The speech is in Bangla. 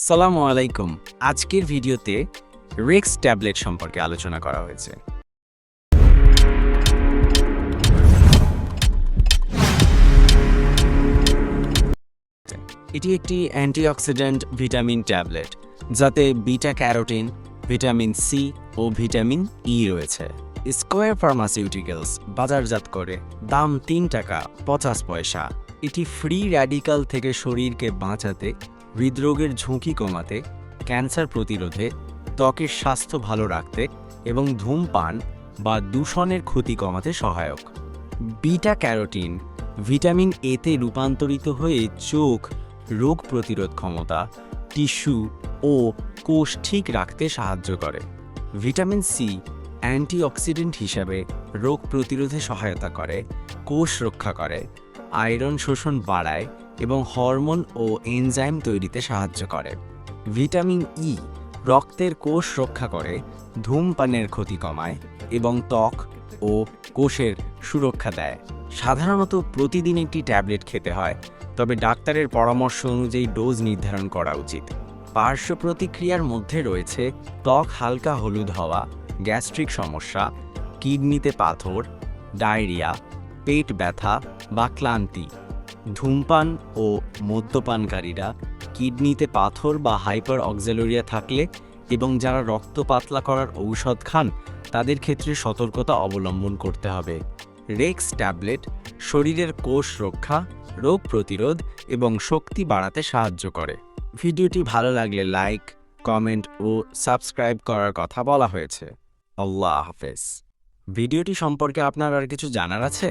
সালামু আলাইকুম। আজকের ভিডিওতে রেক্স ট্যাবলেট সম্পর্কে আলোচনা করা হয়েছে। এটি একটি অ্যান্টিঅক্সিডেন্ট ভিটামিন ট্যাবলেট, যাতে বিটা ক্যারোটিন, ভিটামিন সি ও ভিটামিন ই রয়েছে। স্কোয়ার ফার্মাসিউটিক্যালস বাজারজাত করে, দাম ৳3.50। এটি ফ্রি র্যাডিক্যাল থেকে শরীরকে বাঁচাতে, হৃদরোগের ঝুঁকি কমাতে, ক্যান্সার প্রতিরোধে, ত্বকের স্বাস্থ্য ভালো রাখতে এবং ধূমপান বা দূষণের ক্ষতি কমাতে সহায়ক। বিটা ক্যারোটিন ভিটামিন এতে রূপান্তরিত হয়ে চোখ, রোগ প্রতিরোধ ক্ষমতা, টিস্যু ও কোষ ঠিক রাখতে সাহায্য করে। ভিটামিন সি অ্যান্টিঅক্সিডেন্ট হিসাবে রোগ প্রতিরোধে সহায়তা করে, কোষ রক্ষা করে, আয়রন শোষণ বাড়ায় এবং হরমোন ও এনজাইম তৈরিতে সাহায্য করে। ভিটামিন ই রক্তের কোষ রক্ষা করে, ধূমপানের ক্ষতি কমায় এবং ত্বক ও কোষের সুরক্ষা দেয়। সাধারণত প্রতিদিন একটি ট্যাবলেট খেতে হয়, তবে ডাক্তারের পরামর্শ অনুযায়ী ডোজ নির্ধারণ করা উচিত। পার্শ্ব প্রতিক্রিয়ার মধ্যে রয়েছে ত্বক হালকা হলুদ হওয়া, গ্যাস্ট্রিক সমস্যা, কিডনিতে পাথর, ডায়রিয়া, পেট ব্যথা বা ক্লান্তি। ধূমপান ও মদ্যপানকারীরা, কিডনিতে পাথর বা হাইপার অক্সালুরিয়া থাকলে এবং যারা রক্ত পাতলা করার ঔষধ খান, তাদের ক্ষেত্রে সতর্কতা অবলম্বন করতে হবে। রেক্স ট্যাবলেট শরীরের কোষ রক্ষা, রোগ প্রতিরোধ এবং শক্তি বাড়াতে সাহায্য করে। ভিডিওটি ভালো লাগলে লাইক, কমেন্ট ও সাবস্ক্রাইব করার কথা বলা হয়েছে। আল্লাহ হাফেজ। ভিডিওটি সম্পর্কে আপনার আর কিছু জানার আছে?